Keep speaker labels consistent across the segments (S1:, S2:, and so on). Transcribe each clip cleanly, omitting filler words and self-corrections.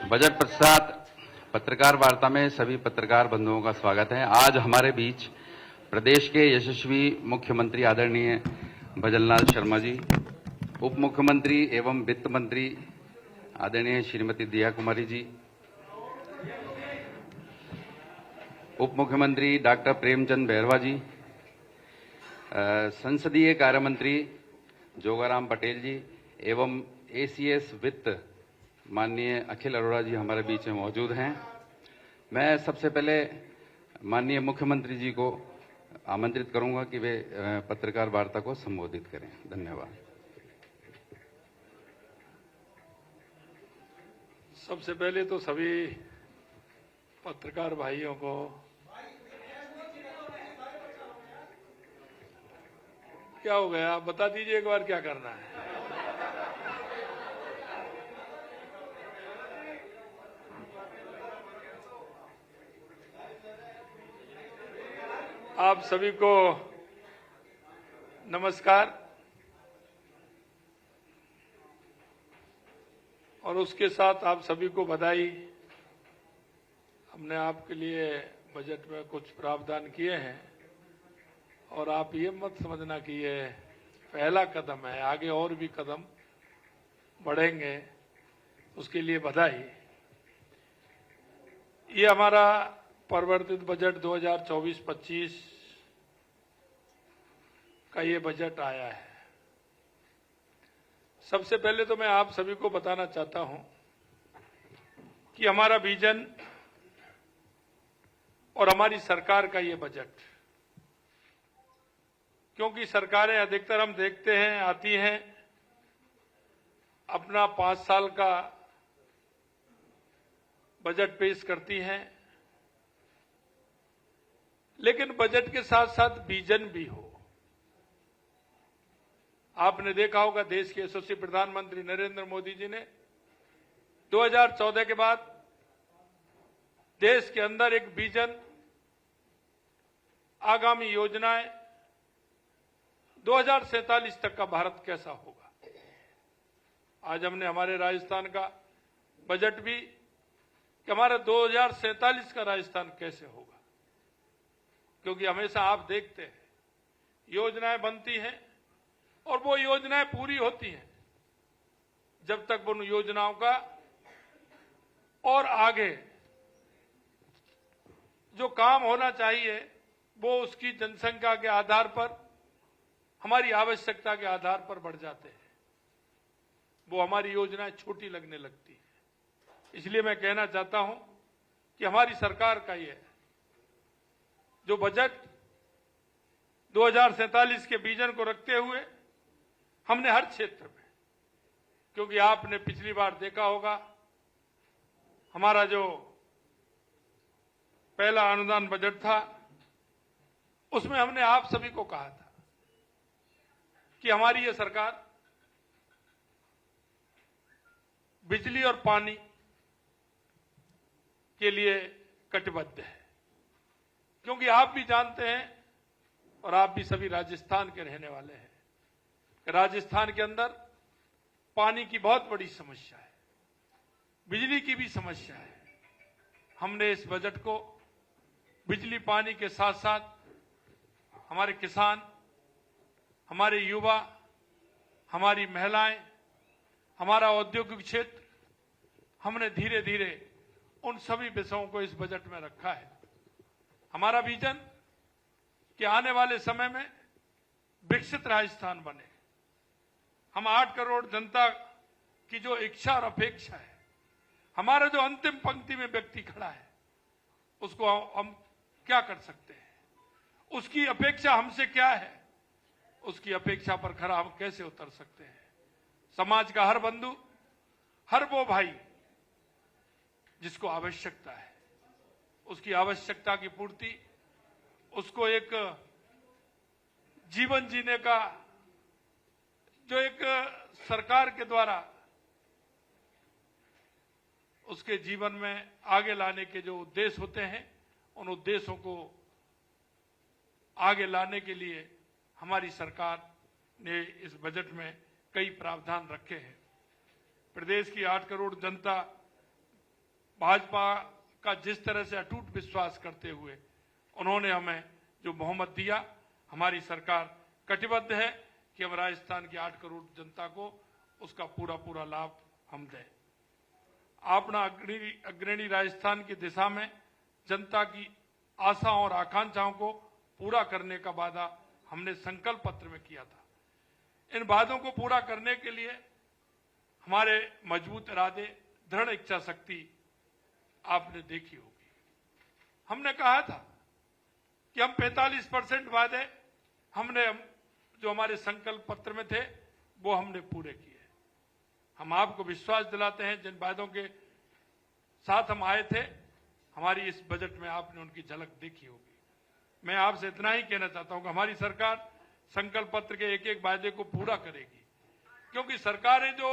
S1: Budget पश्चात पत्रकार वार्ता में सभी पत्रकार बंधुओं का स्वागत है। आज हमारे बीच प्रदेश के यशस्वी मुख्यमंत्री आदरणीय भजनलाल शर्मा जी, उप मुख्यमंत्री एवं वित्त मंत्री आदरणीय श्रीमती दिया कुमारी जी, उप मुख्यमंत्री डॉक्टर प्रेमचंद बैरवा जी, संसदीय कार्य मंत्री जोगाराम पटेल जी एवं एसीएस वित्त माननीय अखिल अरोड़ा जी हमारे बीच में मौजूद हैं। मैं सबसे पहले माननीय मुख्यमंत्री जी को आमंत्रित करूंगा कि वे पत्रकार वार्ता को संबोधित करें। धन्यवाद।
S2: सबसे पहले तो सभी पत्रकार भाइयों को क्या हो गया, आप बता दीजिए एक बार क्या करना है। आप सभी को नमस्कार और उसके साथ आप सभी को बधाई। हमने आपके लिए बजट में कुछ प्रावधान किए हैं और आप ये मत समझना कि ये पहला कदम है, आगे और भी कदम बढ़ेंगे, उसके लिए बधाई। ये हमारा परिवर्तित बजट 2024-25 का ये बजट आया है। सबसे पहले तो मैं आप सभी को बताना चाहता हूं कि हमारा विजन और हमारी सरकार का ये बजट, क्योंकि सरकारें अधिकतर हम देखते हैं आती हैं, अपना 5 साल का बजट पेश करती हैं, लेकिन बजट के साथ साथ विजन भी हो। आपने देखा होगा देश के यशस्वी प्रधानमंत्री नरेंद्र मोदी जी ने 2014 के बाद देश के अंदर एक विजन, आगामी योजनाएं, 2047 तक का भारत कैसा होगा। आज हमने हमारे राजस्थान का बजट भी कि हमारा 2047 का राजस्थान कैसे होगा, क्योंकि हमेशा आप देखते हैं योजनाएं बनती हैं और वो योजनाएं पूरी होती हैं जब तक उन योजनाओं का और आगे जो काम होना चाहिए वो उसकी जनसंख्या के आधार पर, हमारी आवश्यकता के आधार पर बढ़ जाते हैं, वो हमारी योजनाएं छोटी लगने लगती है। इसलिए मैं कहना चाहता हूं कि हमारी सरकार का ये जो बजट 2047 के विजन को रखते हुए हमने हर क्षेत्र में, क्योंकि आपने पिछली बार देखा होगा हमारा जो पहला अनुदान बजट था उसमें हमने आप सभी को कहा था कि हमारी ये सरकार बिजली और पानी के लिए कटिबद्ध है, क्योंकि आप भी जानते हैं और आप भी सभी राजस्थान के रहने वाले हैं, राजस्थान के अंदर पानी की बहुत बड़ी समस्या है, बिजली की भी समस्या है। हमने इस बजट को बिजली पानी के साथ साथ हमारे किसान, हमारे युवा, हमारी महिलाएं, हमारा औद्योगिक क्षेत्र, हमने धीरे धीरे उन सभी विषयों को इस बजट में रखा है। हमारा विजन कि आने वाले समय में विकसित राजस्थान बने। हम 8 करोड़ जनता की जो इच्छा और अपेक्षा है, हमारा जो अंतिम पंक्ति में व्यक्ति खड़ा है, उसको हम क्या कर सकते हैं, उसकी अपेक्षा हमसे क्या है, उसकी अपेक्षा पर खरा हम कैसे उतर सकते हैं। समाज का हर बंधु, हर वो भाई जिसको आवश्यकता है, उसकी आवश्यकता की पूर्ति, उसको एक जीवन जीने का जो एक सरकार के द्वारा उसके जीवन में आगे लाने के जो उद्देश्य होते हैं, उन उद्देश्यों को आगे लाने के लिए हमारी सरकार ने इस बजट में कई प्रावधान रखे हैं। प्रदेश की 8 करोड़ जनता भाजपा का जिस तरह से अटूट विश्वास करते हुए उन्होंने हमें जो बहुमत दिया, हमारी सरकार कटिबद्ध है कि हम राजस्थान की 8 करोड़ जनता को उसका पूरा पूरा लाभ हम दें। अपना अग्रणी राजस्थान की दिशा में जनता की आशाओं और आकांक्षाओं को पूरा करने का वादा हमने संकल्प पत्र में किया था। इन वादों को पूरा करने के लिए हमारे मजबूत इरादे, दृढ़ इच्छा शक्ति आपने देखी होगी। हमने कहा था कि हम 45% वादे जो हमारे संकल्प पत्र में थे वो हमने पूरे किए। हम आपको विश्वास दिलाते हैं, जिन वादों के साथ हम आए थे, हमारी इस बजट में आपने उनकी झलक देखी होगी। मैं आपसे इतना ही कहना चाहता हूं कि हमारी सरकार संकल्प पत्र के एक एक वादे को पूरा करेगी, क्योंकि सरकारें जो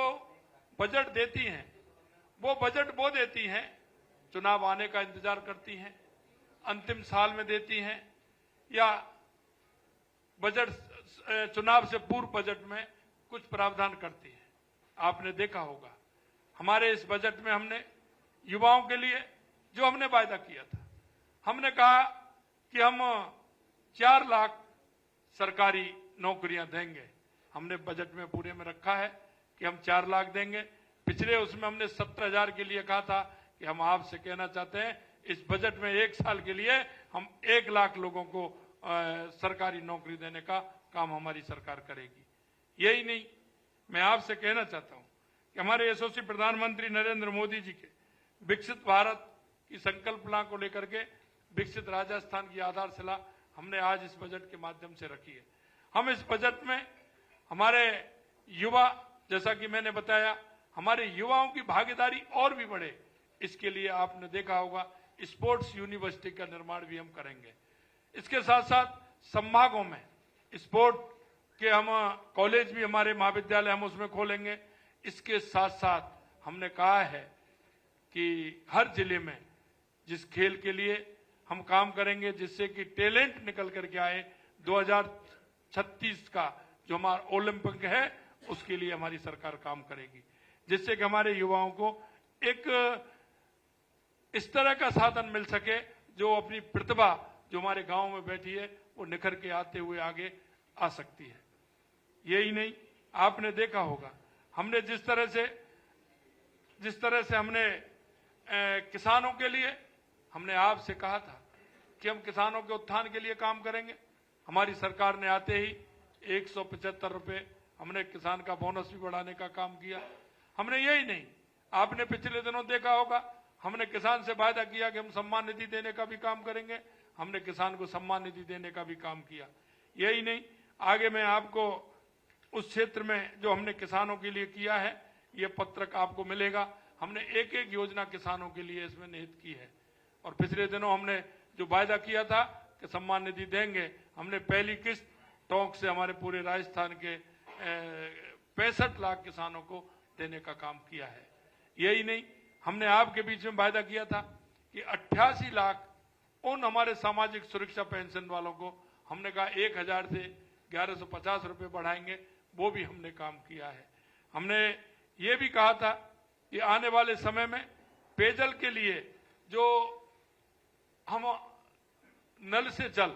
S2: बजट देती हैं वो बजट वो देती हैं चुनाव आने का इंतजार करती हैं, अंतिम साल में देती हैं, या बजट चुनाव से पूर्व बजट में कुछ प्रावधान करती है। आपने देखा होगा हमारे इस बजट में हमने युवाओं के लिए जो हमने वायदा किया था, हमने कहा कि हम 4 लाख सरकारी नौकरियां देंगे। हमने बजट में पूरे में रखा है कि हम 4 लाख देंगे। पिछले उसमें हमने 17,000 के लिए कहा था कि हम आपसे कहना चाहते हैं इस बजट में 1 साल के लिए हम 1 लाख लोगों को सरकारी नौकरी देने का काम हमारी सरकार करेगी। यही नहीं, मैं आपसे कहना चाहता हूं कि हमारे यशस्वी प्रधानमंत्री नरेंद्र मोदी जी के विकसित भारत की संकल्पना को लेकर के विकसित राजस्थान की आधारशिला हमने आज इस बजट के माध्यम से रखी है। हम इस बजट में हमारे युवा, जैसा कि मैंने बताया, हमारे युवाओं की भागीदारी और भी बढ़े, इसके लिए आपने देखा होगा स्पोर्ट्स यूनिवर्सिटी का निर्माण भी हम करेंगे। इसके साथ साथ संभागों में स्पोर्ट के हम कॉलेज भी, हमारे महाविद्यालय हम उसमें खोलेंगे। इसके साथ साथ हमने कहा है कि हर जिले में जिस खेल के लिए हम काम करेंगे, जिससे कि टैलेंट निकल करके आए, 2036 का जो हमारा ओलंपिक है उसके लिए हमारी सरकार काम करेगी, जिससे कि हमारे युवाओं को एक इस तरह का साधन मिल सके जो अपनी प्रतिभा जो हमारे गांव में बैठी है वो निखर के आते हुए आगे आ सकती है। यही नहीं, आपने देखा होगा हमने जिस तरह से हमने किसानों के लिए हमने आपसे कहा था कि हम किसानों के उत्थान के लिए काम करेंगे। हमारी सरकार ने आते ही 175 रुपए हमने किसान का बोनस भी बढ़ाने का काम किया। हमने यही नहीं, आपने पिछले दिनों देखा होगा हमने किसान से वायदा किया कि हम सम्मान निधि देने का भी काम करेंगे। हमने किसान को सम्मान निधि देने का भी काम किया। यही नहीं, आगे मैं आपको उस क्षेत्र में जो हमने किसानों के लिए किया है ये पत्रक आपको मिलेगा। हमने एक एक योजना किसानों के लिए इसमें निहित की है। और पिछले दिनों हमने जो वायदा किया था कि सम्मान निधि देंगे, हमने पहली किस्त टोंक से हमारे पूरे राजस्थान के 65 लाख किसानों को देने का काम किया है। यही नहीं, हमने आपके बीच में वायदा किया था कि 88 लाख उन हमारे सामाजिक सुरक्षा पेंशन वालों को हमने कहा 1000 से 1150 रुपए बढ़ाएंगे, वो भी हमने काम किया है। हमने ये भी कहा था कि आने वाले समय में पेयजल के लिए जो हम नल से जल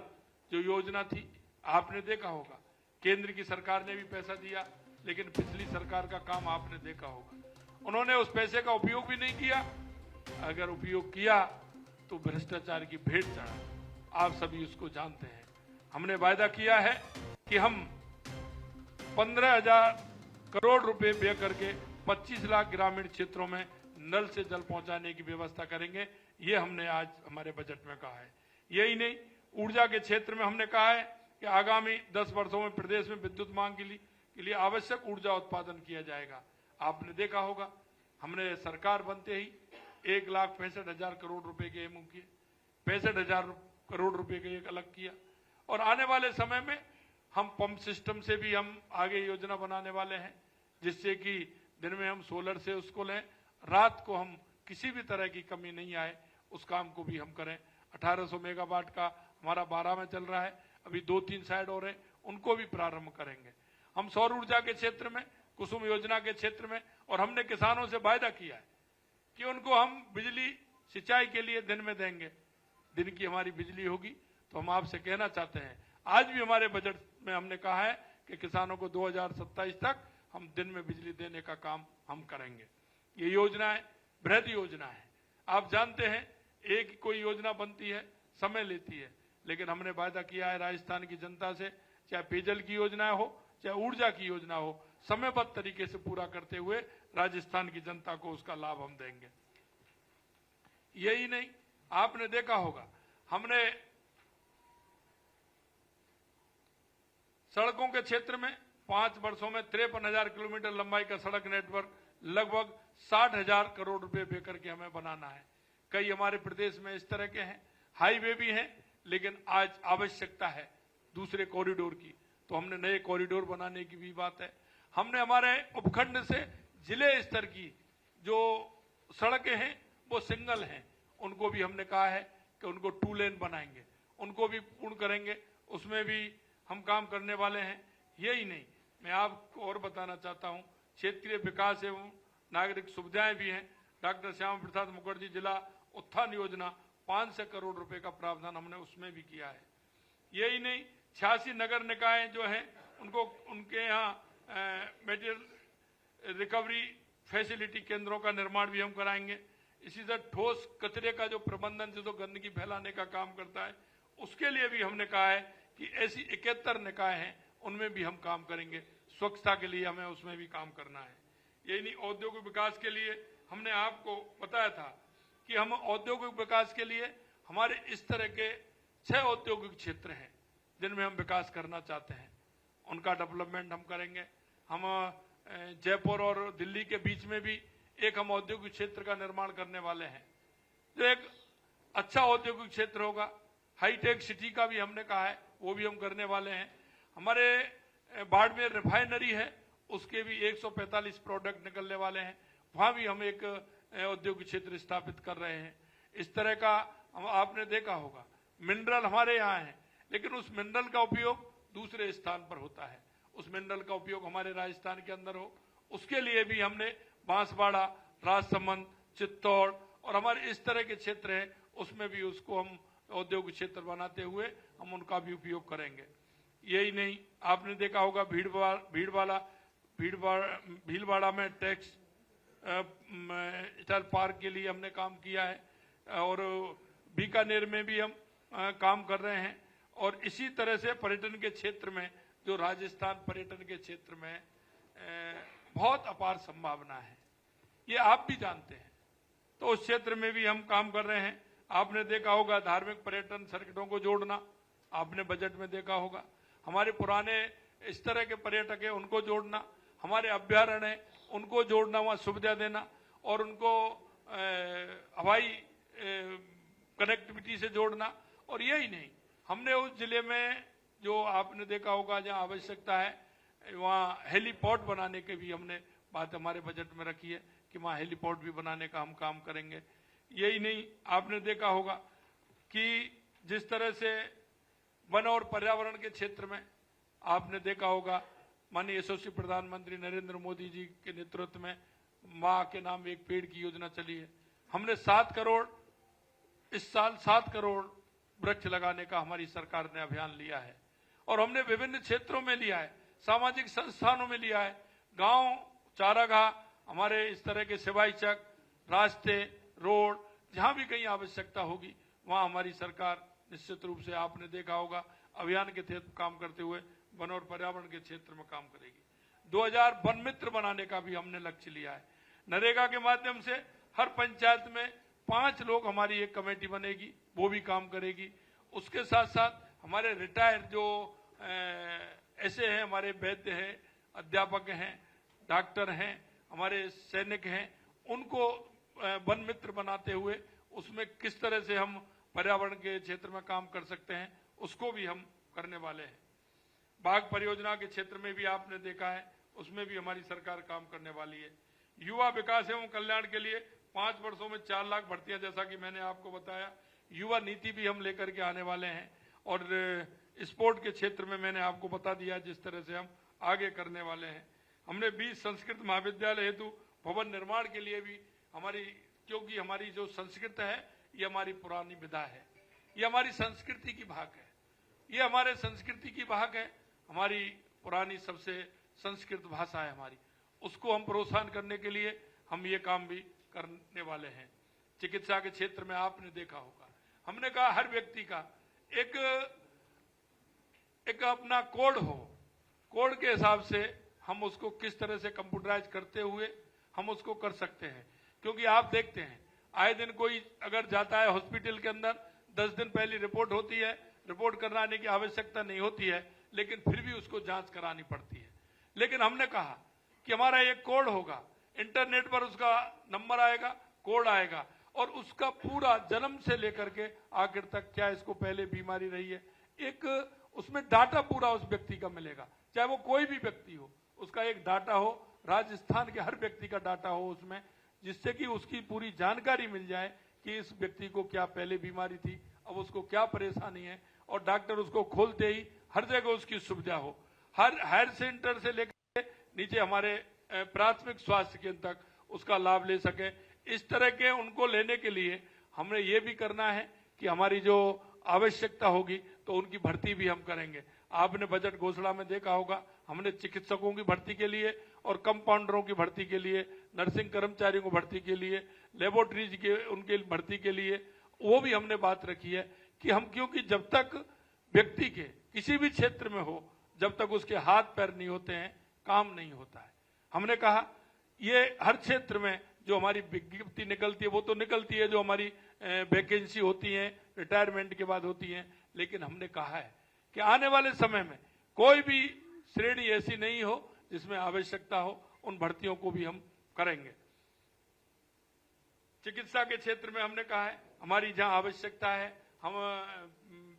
S2: जो योजना थी, आपने देखा होगा केंद्र की सरकार ने भी पैसा दिया, लेकिन पिछली सरकार का काम आपने देखा होगा उन्होंने उस पैसे का उपयोग भी नहीं किया। अगर उपयोग किया तो भ्रष्टाचार की भेंट चढ़ा, आप सभी उसको जानते हैं। हमने वायदा किया है कि हम 15,000 करोड़ रुपए व्यय करके 25 लाख ग्रामीण क्षेत्रों में नल से जल पहुंचाने की व्यवस्था करेंगे। ये हमने आज हमारे बजट में कहा है। यही नहीं, ऊर्जा के क्षेत्र में हमने कहा है कि आगामी 10 वर्षों में प्रदेश में विद्युत मांग के लिए आवश्यक ऊर्जा उत्पादन किया जाएगा। आपने देखा होगा हमने सरकार बनते ही 1,65,000 करोड़ रुपए के एमओ किए, 65,000 करोड़ रुपए के एक अलग किया। और आने वाले समय में हम पंप सिस्टम से भी हम आगे योजना बनाने वाले हैं, जिससे कि दिन में हम सोलर से उसको लें, रात को हम किसी भी तरह की कमी नहीं आए, उस काम को भी हम करें। 1800 मेगावाट का हमारा 12 में चल रहा है, अभी 2-3 साइड और हैं, उनको भी प्रारंभ करेंगे। हम सौर ऊर्जा के क्षेत्र में, कुसुम योजना के क्षेत्र में, और हमने किसानों से वायदा किया है कि उनको हम बिजली सिंचाई के लिए दिन में देंगे, दिन की हमारी बिजली होगी। तो हम आपसे कहना चाहते हैं, आज भी हमारे बजट में हमने कहा है कि किसानों को 2027 तक हम दिन में बिजली देने का काम हम करेंगे। ये योजना है, बृहद योजना है। आप जानते हैं, एक कोई योजना बनती है, समय लेती है, लेकिन हमने वायदा किया है राजस्थान की जनता से, चाहे पेयजल की योजना हो, चाहे ऊर्जा की योजना हो, समयबद्ध तरीके से पूरा करते हुए राजस्थान की जनता को उसका लाभ हम देंगे। यही नहीं, आपने देखा होगा, हमने सड़कों के क्षेत्र में 5 वर्षों में 53,000 किलोमीटर लंबाई का सड़क नेटवर्क लगभग 60,000 करोड़ रुपए दे करके हमें बनाना है। कई हमारे प्रदेश में इस तरह के हैं, हाईवे भी हैं, लेकिन आज आवश्यकता है दूसरे कॉरिडोर की, तो हमने नए कॉरिडोर बनाने की भी बात है। हमने हमारे उपखंड से जिले स्तर की जो सड़कें हैं वो सिंगल हैं, उनको भी हमने कहा है कि उनको 2 लेन बनाएंगे, उनको भी पूर्ण करेंगे, उसमें भी हम काम करने वाले हैं। यही नहीं, मैं आपको और बताना चाहता हूं, क्षेत्रीय विकास एवं नागरिक सुविधाएं भी हैं। डॉक्टर श्यामा प्रसाद मुखर्जी जिला उत्थान योजना 500 करोड़ रुपए का प्रावधान हमने उसमें भी किया है। यही नहीं, 86 नगर निकाय जो हैं उनको, उनके यहाँ मटेरियल रिकवरी फैसिलिटी केंद्रों का निर्माण भी हम कराएंगे। इसी तरह ठोस कचरे का जो प्रबंधन से जो गंदगी फैलाने का काम करता है, उसके लिए भी हमने कहा है कि ऐसी 71 निकाय हैं, उनमें भी हम काम करेंगे। स्वच्छता के लिए हमें उसमें भी काम करना है। यही नहीं, औद्योगिक विकास के लिए हमने आपको बताया था कि हम औद्योगिक विकास के लिए हमारे इस तरह के 6 औद्योगिक क्षेत्र हैं जिनमें हम विकास करना चाहते हैं, उनका डेवलपमेंट हम करेंगे। हम जयपुर और दिल्ली के बीच में भी एक हम औद्योगिक क्षेत्र का निर्माण करने वाले हैं, जो एक अच्छा औद्योगिक क्षेत्र होगा। हाईटेक सिटी का भी हमने कहा है, वो भी हम करने वाले हैं। हमारे बाड़मेर रिफाइनरी है, उसके भी 145 प्रोडक्ट निकलने वाले हैं, वहां भी हम एक औद्योगिक क्षेत्र स्थापित कर रहे हैं। इस तरह का आपने देखा होगा, मिनरल हमारे यहाँ है, लेकिन उस मिनरल का उपयोग दूसरे स्थान पर होता है, उस मिनरल का उपयोग हमारे राजस्थान के अंदर हो, उसके लिए भी हमने बांसवाड़ा, राजसमंद, चित्तौड़ और हमारे इस तरह के क्षेत्र हैं, उसमें भी उसको हम औद्योगिक क्षेत्र बनाते हुए हम उनका भी उपयोग करेंगे। यही नहीं, आपने देखा होगा भीलवाड़ा में टेक्सटाइल पार्क के लिए हमने काम किया है, और बीकानेर में भी हम काम कर रहे हैं। और इसी तरह से पर्यटन के क्षेत्र में, जो राजस्थान पर्यटन के क्षेत्र में बहुत अपार संभावना है, ये आप भी जानते हैं, तो उस क्षेत्र में भी हम काम कर रहे हैं। आपने देखा होगा धार्मिक पर्यटन सर्किटों को जोड़ना, आपने बजट में देखा होगा। हमारे पुराने इस तरह के पर्यटक है उनको जोड़ना, हमारे अभ्यारण्य है उनको जोड़ना, वहां सुविधा देना और उनको हवाई कनेक्टिविटी से जोड़ना। और यही नहीं, हमने उस जिले में जो आपने देखा होगा जहां आवश्यकता है, वहां हेलीपोर्ट बनाने के भी हमने बात हमारे बजट में रखी है कि वहां हेलीपोर्ट भी बनाने का हम काम करेंगे। यही नहीं, आपने देखा होगा कि जिस तरह से वन और पर्यावरण के क्षेत्र में आपने देखा होगा, माननीय यशस्वी प्रधानमंत्री नरेंद्र मोदी जी के नेतृत्व में मां के नाम एक पेड़ की योजना चली है। हमने 7 करोड़, इस साल 7 करोड़ वृक्ष लगाने का हमारी सरकार ने अभियान लिया है, और हमने विभिन्न क्षेत्रों में लिया है, सामाजिक संस्थानों में लिया है, गांव, चारागाह, हमारे इस तरह के सिवाई चक, रास्ते, रोड, जहां भी कहीं आवश्यकता होगी वहां हमारी सरकार निश्चित रूप से, आपने देखा होगा, अभियान के तहत काम करते हुए वन और पर्यावरण के क्षेत्र में काम करेगी। 2000 वन मित्र बनाने का भी हमने लक्ष्य लिया है। नरेगा के माध्यम से हर पंचायत में 5 लोग, हमारी एक कमेटी बनेगी, वो भी काम करेगी। उसके साथ साथ हमारे रिटायर जो ऐसे हैं, हमारे वैद्य हैं, अध्यापक हैं, डॉक्टर हैं, हमारे सैनिक हैं, उनको वन मित्र बनाते हुए उसमें किस तरह से हम पर्यावरण के क्षेत्र में काम कर सकते हैं, उसको भी हम करने वाले हैं। बाघ परियोजना के क्षेत्र में भी आपने देखा है, उसमें भी हमारी सरकार काम करने वाली है। युवा विकास एवं कल्याण के लिए 5 वर्षों में 4 लाख भर्तियां, जैसा कि मैंने आपको बताया। युवा नीति भी हम लेकर के आने वाले हैं, और स्पोर्ट के क्षेत्र में मैंने आपको बता दिया जिस तरह से हम आगे करने वाले हैं। हमने 20 संस्कृत महाविद्यालय हेतु भवन निर्माण के लिए भी हमारी क्योंकि हमारी जो संस्कृत है ये हमारी पुरानी विधा है, ये हमारी संस्कृति की भाग है, ये हमारे संस्कृति की भाग है, हमारी पुरानी सबसे संस्कृत भाषा है हमारी, उसको हम प्रोत्साहन करने के लिए हम ये काम भी करने वाले हैं। चिकित्सा के क्षेत्र में आपने देखा होगा, हमने कहा हर व्यक्ति का एक अपना कोड हो, कोड के हिसाब से हम उसको किस तरह से कंप्यूटराइज करते हुए हम उसको कर सकते हैं। क्योंकि आप देखते हैं आए दिन कोई अगर जाता है हॉस्पिटल के अंदर, 10 दिन पहले रिपोर्ट होती है, रिपोर्ट कराने की आवश्यकता नहीं होती है, लेकिन फिर भी उसको जांच करानी पड़ती है। लेकिन हमने कहा कि हमारा एक कोड होगा, इंटरनेट पर उसका नंबर आएगा, कोड आएगा, और उसका पूरा जन्म से लेकर के आखिर तक क्या इसको पहले बीमारी रही है, एक उसमें डाटा पूरा उस व्यक्ति का मिलेगा, चाहे वो कोई भी व्यक्ति हो, उसका एक डाटा हो, राजस्थान के हर व्यक्ति का डाटा हो उसमें, जिससे कि उसकी पूरी जानकारी मिल जाए कि इस व्यक्ति को क्या पहले बीमारी थी, अब उसको क्या परेशानी है, और डॉक्टर उसको खोलते ही हर जगह उसकी सुविधा हो, हर हेल्थ सेंटर से लेकर नीचे हमारे प्राथमिक स्वास्थ्य केंद्र तक उसका लाभ ले सके। इस तरह के उनको लेने के लिए हमने ये भी करना है कि हमारी जो आवश्यकता होगी तो उनकी भर्ती भी हम करेंगे। आपने बजट घोषणा में देखा होगा, हमने चिकित्सकों की भर्ती के लिए और कंपाउंडरों की भर्ती के लिए, नर्सिंग कर्मचारियों की भर्ती के लिए, लेबोरेटरीज के उनके भर्ती के लिए वो भी हमने बात रखी है कि हम, क्योंकि जब तक व्यक्ति के किसी भी क्षेत्र में हो, जब तक उसके हाथ पैर नहीं होते हैं काम नहीं होता है। हमने कहा ये हर क्षेत्र में जो हमारी विज्ञप्ति निकलती है वो तो निकलती है, जो हमारी वैकेंसी होती है रिटायरमेंट के बाद होती है, लेकिन हमने कहा है कि आने वाले समय में कोई भी श्रेणी ऐसी नहीं हो जिसमें आवश्यकता हो, उन भर्तियों को भी हम करेंगे। चिकित्सा के क्षेत्र में हमने कहा है हमारी जहां आवश्यकता है हम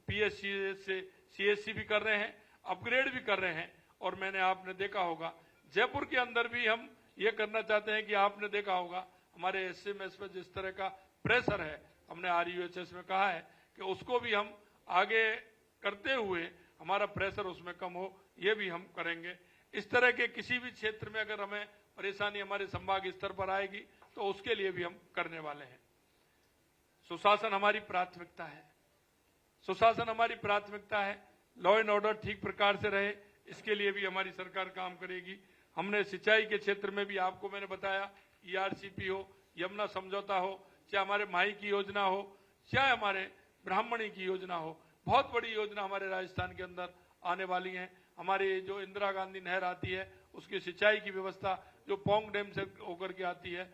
S2: पीएससी से सीएससी भी कर रहे हैं, अपग्रेड भी कर रहे हैं, और मैंने आपने देखा होगा जयपुर के अंदर भी हम ये करना चाहते हैं कि आपने देखा होगा हमारे एसएमएस पर जिस तरह का प्रेशर है, हमने आरयूएचएस में कहा है कि उसको भी हम आगे करते हुए हमारा प्रेशर उसमें कम हो, ये भी हम करेंगे। इस तरह के किसी भी क्षेत्र में अगर हमें परेशानी हमारे संभाग स्तर पर आएगी तो उसके लिए भी हम करने वाले हैं। सुशासन हमारी प्राथमिकता है, सुशासन हमारी प्राथमिकता है, लॉ एंड ऑर्डर ठीक प्रकार से रहे, इसके लिए भी हमारी सरकार काम करेगी। हमने सिंचाई के क्षेत्र में भी आपको मैंने बताया, ईआरसीपी हो, यमुना समझौता हो, चाहे हमारे माई की योजना हो, चाहे हमारे ब्राह्मणी की योजना हो, बहुत बड़ी योजना हमारे राजस्थान के अंदर आने वाली है। हमारी जो इंदिरा गांधी नहर आती है उसकी सिंचाई की व्यवस्था जो पोंग डैम से होकर के आती है,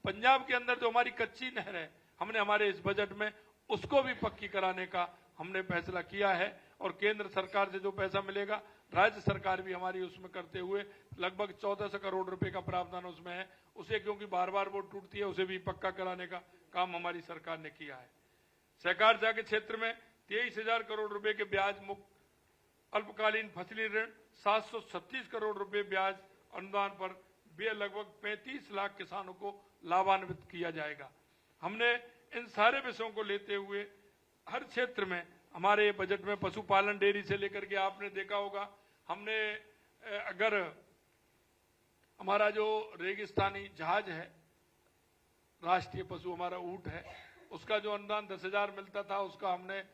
S2: पंजाब के अंदर जो हमारी कच्ची नहर है, हमने हमारे इस बजट में उसको भी पक्की कराने का हमने फैसला किया है, और केंद्र सरकार से जो पैसा मिलेगा राज्य सरकार भी हमारी उसमें करते हुए लगभग 1400 करोड़ रुपए का प्रावधान उसमें है, उसे क्योंकि बार बार वो टूटती है उसे भी पक्का कराने का काम हमारी सरकार ने किया है। सहकारिता के क्षेत्र में 23,000 करोड़ रुपए के ब्याज मुक्त अल्पकालीन फसली ऋण, 736 करोड़ रुपए ब्याज अनुदान पर लगभग 35 लाख किसानों को लाभान्वित किया जाएगा। हमने इन सारे विषयों को लेते हुए हर क्षेत्र में हमारे बजट में पशुपालन डेयरी से लेकर के आपने देखा होगा, हमने अगर हमारा जो रेगिस्तानी जहाज है, राष्ट्रीय पशु हमारा ऊंट है, उसका जो अनुदान 10,000 मिलता था उसका हमने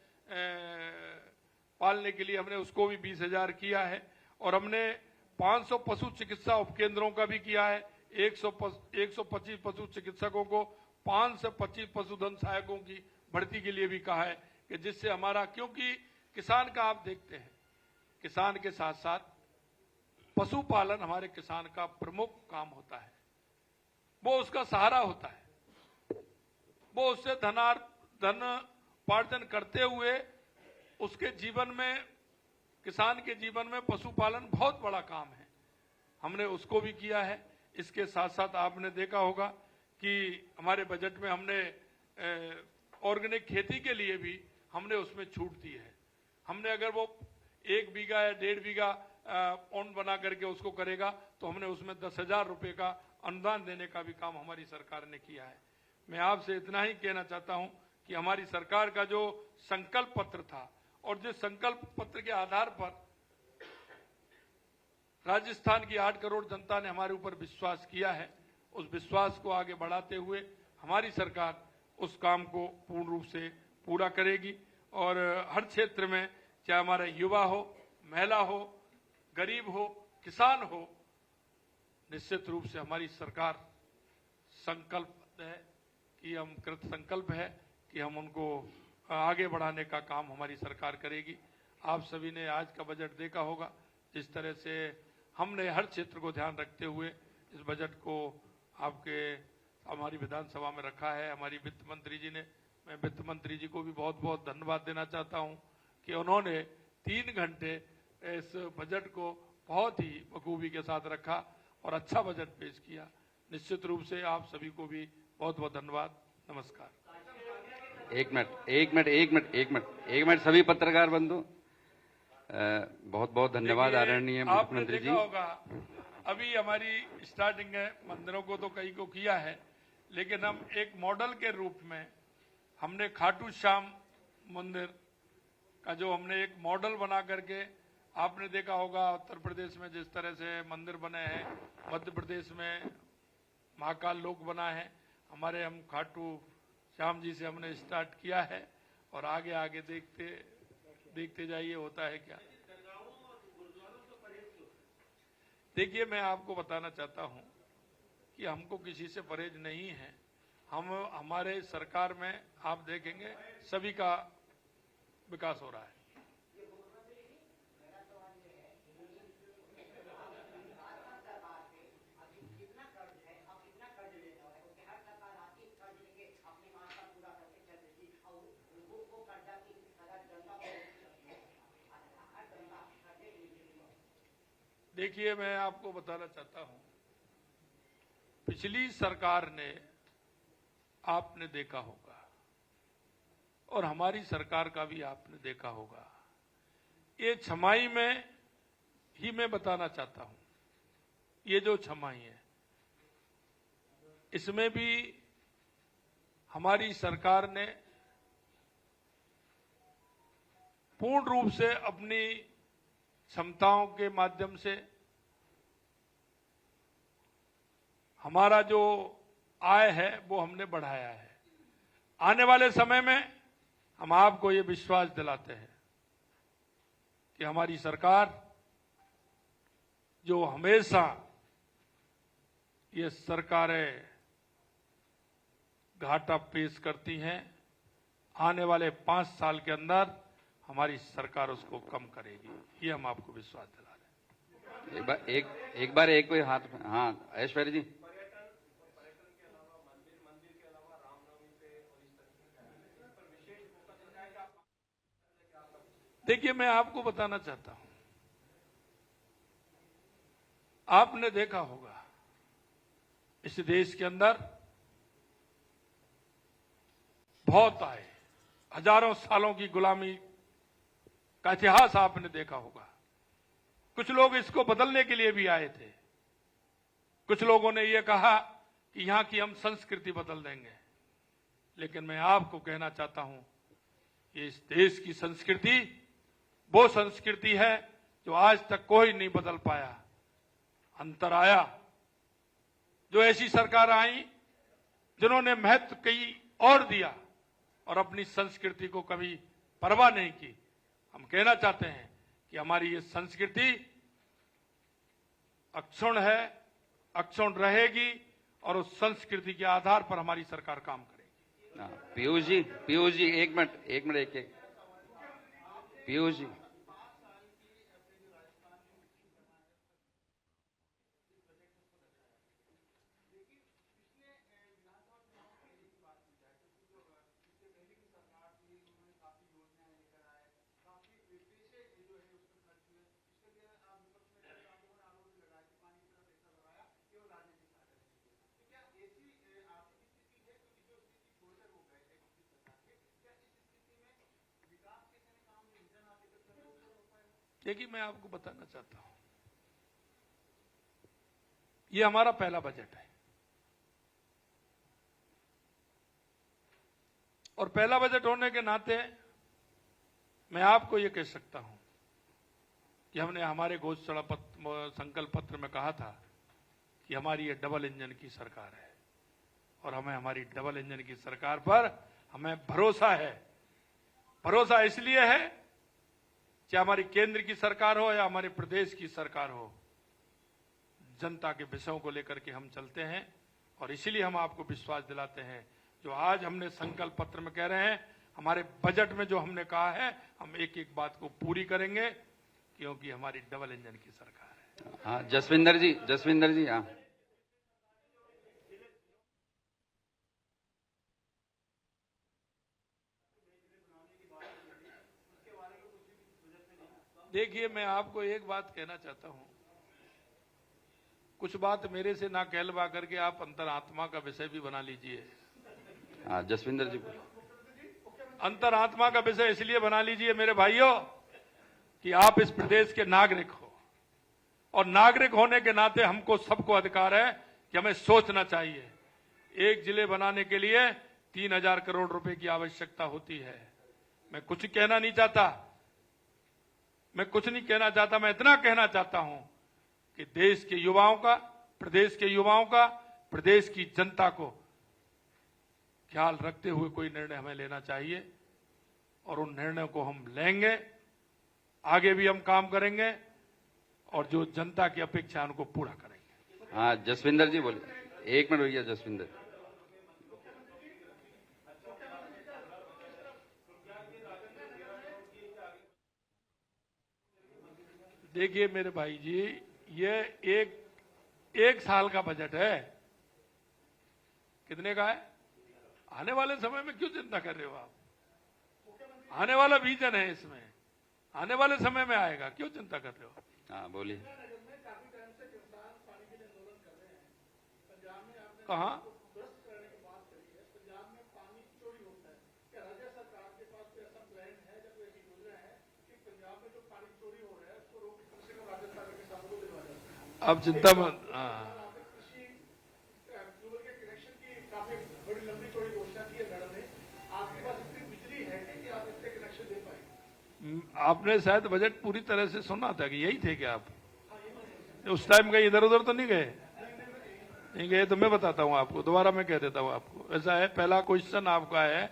S2: पालने के लिए हमने उसको भी 20,000 किया है, और हमने 500 पशु चिकित्सा उपकेंद्रों का भी किया है। 125 पशु चिकित्सकों को 5 से 25 पशुधन सहायकों की भर्ती के लिए भी कहा है कि जिससे हमारा, क्योंकि किसान का आप देखते हैं, किसान के साथ साथ पशुपालन हमारे किसान का प्रमुख काम होता है, वो उसका सहारा होता है, वो उससे धन उपार्जन करते हुए उसके जीवन में, किसान के जीवन में पशुपालन बहुत बड़ा काम है, हमने उसको भी किया है। इसके साथ साथ आपने देखा होगा कि हमारे बजट में हमने ऑर्गेनिक खेती के लिए भी हमने उसमें छूट दी है। हमने अगर वो 1 बीघा या 1.5 बीघा पौंड बना करके उसको करेगा तो हमने उसमें 10,000 रुपए का अनुदान देने का भी काम हमारी सरकार ने किया है। मैं आपसे इतना ही कहना चाहता हूं कि हमारी सरकार का जो संकल्प पत्र था, और जिस संकल्प पत्र के आधार पर राजस्थान की 8 करोड़ जनता ने हमारे ऊपर विश्वास किया है, उस विश्वास को आगे बढ़ाते हुए हमारी सरकार उस काम को पूर्ण रूप से पूरा करेगी और हर क्षेत्र में, चाहे हमारा युवा हो, महिला हो, गरीब हो, किसान हो, निश्चित रूप से हमारी सरकार संकल्प है कि हम कृत संकल्प है कि हम उनको आगे बढ़ाने का काम हमारी सरकार करेगी। आप सभी ने आज का बजट देखा होगा, जिस तरह से हमने हर क्षेत्र को ध्यान रखते हुए इस बजट को हमारी विधानसभा में रखा है। हमारी वित्त मंत्री जी ने, मैं वित्त मंत्री जी को भी बहुत बहुत धन्यवाद देना चाहता हूं कि उन्होंने 3 घंटे इस बजट को बहुत ही बखूबी के साथ रखा और अच्छा बजट पेश किया। निश्चित रूप से आप सभी को भी बहुत बहुत धन्यवाद। नमस्कार।
S1: एक मिनट सभी पत्रकार बंधु, बहुत बहुत धन्यवाद आदरणीय मुख्यमंत्री जी।
S2: आपने देखा होगा, अभी हमारी स्टार्टिंग है, मंदिरों को तो कई को किया है, लेकिन हम एक मॉडल के रूप में हमने खाटू श्याम मंदिर का जो हमने एक मॉडल बना करके, आपने देखा होगा उत्तर प्रदेश में जिस तरह से मंदिर बने हैं, मध्य प्रदेश में महाकाल लोक बना है, हमारे हम खाटू श्याम जी से हमने स्टार्ट किया है और आगे आगे देखते जाइए होता है क्या। देखिए, मैं आपको बताना चाहता हूं कि हमको किसी से परहेज नहीं है। हमारे सरकार में आप देखेंगे सभी का विकास हो रहा है। देखिए, मैं आपको बताना चाहता हूं, पिछली सरकार ने आपने देखा होगा और हमारी सरकार का भी आपने देखा होगा, ये छमाही में ही मैं बताना चाहता हूं, ये जो छमाही है इसमें भी हमारी सरकार ने पूर्ण रूप से अपनी क्षमताओं के माध्यम से हमारा जो आय है वो हमने बढ़ाया है। आने वाले समय में हम आपको ये विश्वास दिलाते हैं कि हमारी सरकार जो हमेशा ये सरकारें घाटा पेश करती हैं, आने वाले 5 साल के अंदर हमारी सरकार उसको कम करेगी, ये हम आपको विश्वास दिला रहे हैं।
S1: एक बार हाथ में, हाँ ऐश्वर्य जी।
S2: देखिए, मैं आपको बताना चाहता हूं, आपने देखा होगा इस देश के अंदर बहुत आए, हजारों सालों की गुलामी का इतिहास आपने देखा होगा। कुछ लोग इसको बदलने के लिए भी आए थे, कुछ लोगों ने यह कहा कि यहां की हम संस्कृति बदल देंगे, लेकिन मैं आपको कहना चाहता हूं, ये इस देश की संस्कृति वो संस्कृति है जो आज तक कोई नहीं बदल पाया। अंतर आया, जो ऐसी सरकार आई जिन्होंने महत्व कई और दिया और अपनी संस्कृति को कभी परवाह नहीं की। हम कहना चाहते हैं कि हमारी ये संस्कृति अक्षुण्ण है, अक्षुण्ण रहेगी और उस संस्कृति के आधार पर हमारी सरकार काम करेगी।
S1: पीयूष जी एक मिनट पीयूष जी,
S2: देखिए, मैं आपको बताना चाहता हूं, ये हमारा पहला बजट है और पहला बजट होने के नाते मैं आपको ये कह सकता हूं कि हमने हमारे घोषणा संकल्प पत्र में कहा था कि हमारी ये डबल इंजन की सरकार है और हमें हमारी डबल इंजन की सरकार पर हमें भरोसा है। भरोसा इसलिए है कि हमारी केंद्र की सरकार हो या हमारे प्रदेश की सरकार हो, जनता के विषयों को लेकर के हम चलते हैं और इसीलिए हम आपको विश्वास दिलाते हैं। जो आज हमने संकल्प पत्र में कह रहे हैं, हमारे बजट में जो हमने कहा है, हम एक एक बात को पूरी करेंगे, क्योंकि हमारी डबल इंजन की सरकार है।
S1: हाँ, जसविंदर जी, हाँ।
S2: देखिए, मैं आपको एक बात कहना चाहता हूं, कुछ बात मेरे से ना कहलवा करके आप अंतरात्मा का विषय भी बना लीजिए।
S1: हाँ, जसविंदर जी,
S2: अंतरात्मा का विषय इसलिए बना लीजिए मेरे भाइयों कि आप इस प्रदेश के नागरिक हो, और नागरिक होने के नाते हमको सबको अधिकार है कि हमें सोचना चाहिए। एक जिले बनाने के लिए 3000 करोड़ रुपए की आवश्यकता होती है। मैं कुछ कहना नहीं चाहता, मैं इतना कहना चाहता हूं कि देश के युवाओं का, प्रदेश के युवाओं का, प्रदेश की जनता को ख्याल रखते हुए कोई निर्णय हमें लेना चाहिए और उन निर्णयों को हम लेंगे। आगे भी हम काम करेंगे और जो जनता की अपेक्षा है उनको पूरा करेंगे।
S1: हाँ, जसविंदर जी बोलिए। एक मिनट भैया, जसविंदर।
S2: देखिए मेरे भाई जी, ये एक साल का बजट है। कितने का है? आने वाले समय में क्यों चिंता कर रहे हो आप? आने वाला विजन है, इसमें आने वाले समय में आएगा, क्यों चिंता कर रहे हो?
S1: हाँ, बोलिए।
S2: कहां? अब चिंता मत। आपने शायद बजट पूरी तरह से सुना था कि यही थे क्या आप? उस टाइम कहीं इधर उधर तो नहीं गए? नहीं गए तो मैं बताता हूं आपको, दोबारा मैं कह देता हूं आपको। ऐसा है, पहला क्वेश्चन आपका है,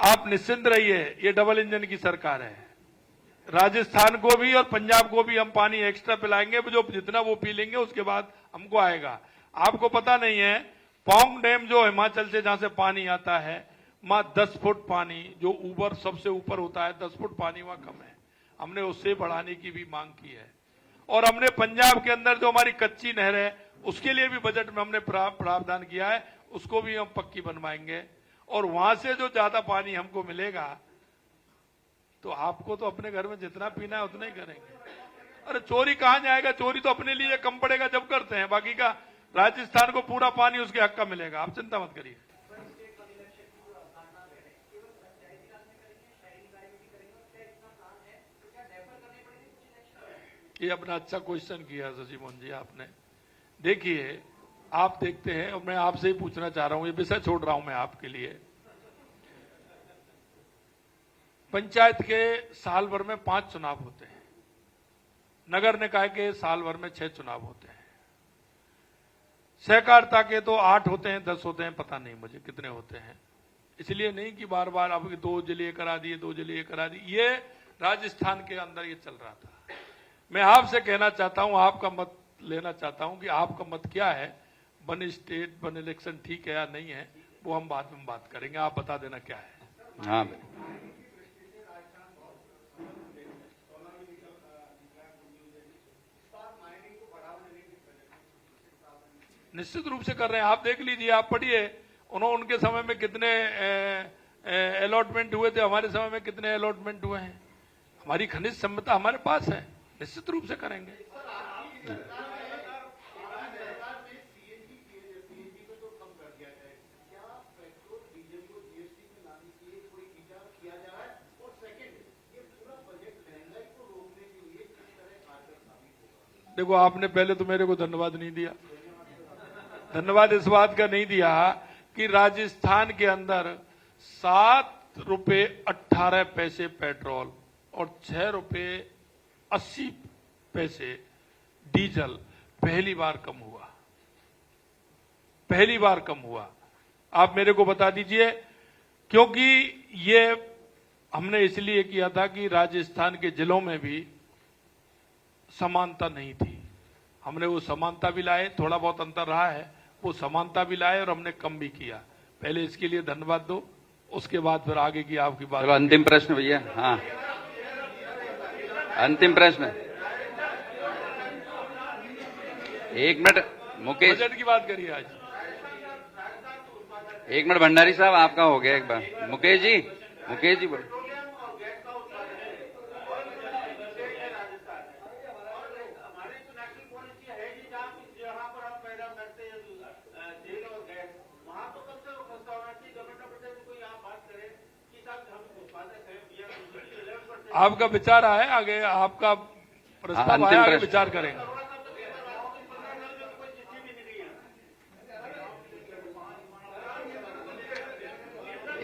S2: आप निश्चिंत रहिए, ये डबल इंजन की सरकार है। राजस्थान को भी और पंजाब को भी हम पानी एक्स्ट्रा पिलाएंगे, जो जितना वो पी लेंगे उसके बाद हमको आएगा। आपको पता नहीं है, पौंग डैम जो हिमाचल से जहां से पानी आता है, वहां 10 फुट पानी, जो ऊपर सबसे ऊपर होता है, 10 फुट पानी वहां कम है। हमने उससे बढ़ाने की भी मांग की है। और हमने पंजाब के अंदर जो हमारी कच्ची नहर है, उसके लिए भी बजट में हमने प्रावधान किया है, उसको भी हम पक्की बनवाएंगे। और वहां से जो ज्यादा पानी हमको मिलेगा, तो आपको तो अपने घर में जितना पीना है उतना ही करेंगे। अरे चोरी कहां जाएगा? चोरी तो अपने लिए कम पड़ेगा जब करते हैं, बाकी का राजस्थान को पूरा पानी उसके हक का मिलेगा। आप चिंता मत करिए। ये अपना अच्छा क्वेश्चन किया शशि मोहन जी आपने। देखिए, आप देखते हैं, और मैं आपसे ही पूछना चाह रहा हूं, ये विषय छोड़ रहा हूं मैं आपके लिए। पंचायत के साल भर में 5 चुनाव होते हैं, नगर निकाय के साल भर में 6 चुनाव होते हैं, सहकारिता के तो 8 होते हैं, 10 होते हैं, पता नहीं मुझे कितने होते हैं। इसलिए नहीं कि बार बार अब 2 जिले करा दिए, 2 जिले करा दिए, ये राजस्थान के अंदर ये चल रहा था। मैं आपसे कहना चाहता हूं, आपका मत लेना चाहता हूं कि आपका मत क्या है। वन स्टेट वन इलेक्शन ठीक है या नहीं है, वो हम बाद में बात करेंगे। आप बता देना क्या है।
S1: हाँ,
S2: निश्चित रूप से कर रहे हैं। आप देख लीजिए, आप पढ़िए, उनके समय में कितने अलॉटमेंट हुए थे, हमारे समय में कितने अलॉटमेंट हुए हैं। हमारी खनिज संपदा हमारे पास है, निश्चित रूप से करेंगे। देखो, आपने पहले तो मेरे को धन्यवाद नहीं दिया। धन्यवाद इस बात का नहीं दिया कि राजस्थान के अंदर 7 रुपए 18 पैसे पेट्रोल और 6 रुपए 80 पैसे डीजल पहली बार कम हुआ। पहली बार कम हुआ। आप मेरे को बता दीजिए, क्योंकि ये हमने इसलिए किया था कि राजस्थान के जिलों में भी समानता नहीं थी। हमने वो समानता भी लाए, थोड़ा बहुत अंतर रहा है, वो समानता भी लाए और हमने कम भी किया। पहले इसके लिए धन्यवाद दो, उसके बाद फिर आगे की आपकी बात।
S1: चलो अंतिम प्रश्न भैया। हाँ, अंतिम प्रश्न। एक मिनट मुकेश,
S2: बजट की बात करिए आज।
S1: एक मिनट भंडारी साहब, आपका हो गया एक बार। मुकेश जी बोलो।
S2: आपका विचार आए, आगे आपका प्रस्ताव
S1: अंतिम
S2: आया, आगे
S1: प्रश्न।
S2: विचार करेंगे।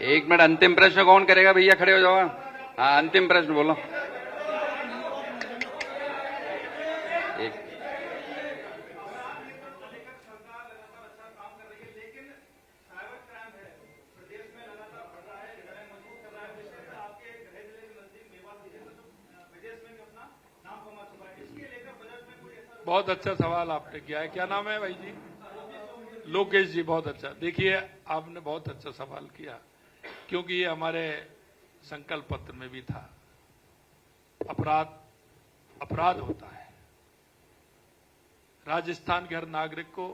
S1: एक मिनट, अंतिम प्रश्न कौन करेगा भैया? खड़े हो जाओ। हाँ, अंतिम प्रश्न बोलो। एक
S2: बहुत अच्छा सवाल आपने किया है। क्या नाम है भाई जी? लोकेश जी, बहुत अच्छा। देखिए, आपने बहुत अच्छा सवाल किया, क्योंकि ये हमारे संकल्प पत्र में भी था। अपराध होता है। राजस्थान के हर नागरिक को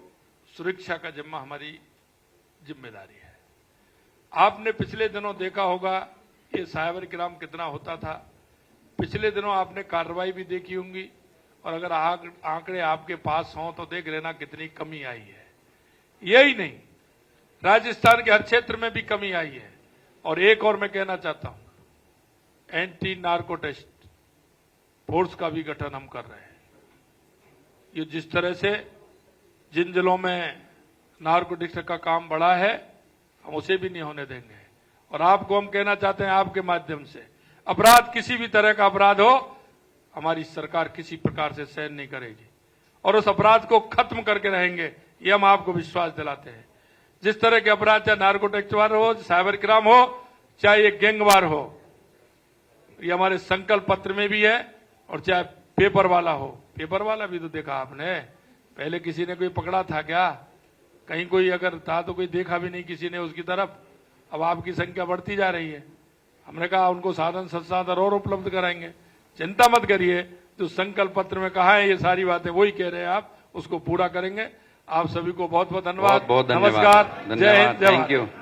S2: सुरक्षा का जिम्मा हमारी जिम्मेदारी है। आपने पिछले दिनों देखा होगा ये साइबर क्राइम कितना होता था। पिछले दिनों आपने कार्रवाई भी देखी होंगी, और अगर आंकड़े आपके पास हों तो देख लेना कितनी कमी आई है। यही नहीं, राजस्थान के हर क्षेत्र में भी कमी आई है। और एक और मैं कहना चाहता हूं, एंटी नार्को टेस्ट फोर्स का भी गठन हम कर रहे हैं। ये जिस तरह से जिन जिलों में नार्कोटिक्स का काम बढ़ा है, हम उसे भी नहीं होने देंगे। और आपको हम कहना चाहते हैं आपके माध्यम से, अपराध, किसी भी तरह का अपराध हो, हमारी सरकार किसी प्रकार से सहन नहीं करेगी और उस अपराध को खत्म करके रहेंगे, ये हम आपको विश्वास दिलाते हैं। जिस तरह के अपराध, चाहे नार्कोटिक्स वार हो, साइबर क्राइम हो, चाहे ये गैंगवार हो, ये हमारे संकल्प पत्र में भी है। और चाहे पेपर वाला हो, पेपर वाला भी तो देखा आपने, पहले किसी ने कोई पकड़ा था क्या? कहीं कोई अगर था तो कोई देखा भी नहीं किसी ने उसकी तरफ। अब आपकी संख्या बढ़ती जा रही है। हमने कहा उनको साधन संसाधन और उपलब्ध कराएंगे, चिंता मत करिए। जो संकल्प पत्र में कहा है ये सारी बातें वही कह रहे हैं, आप उसको पूरा करेंगे। आप सभी को बहुत बहुत धन्यवाद।
S1: बहुत धन्यवाद।
S2: नमस्कार, जय हिंद, जय भारत।
S1: Thank you.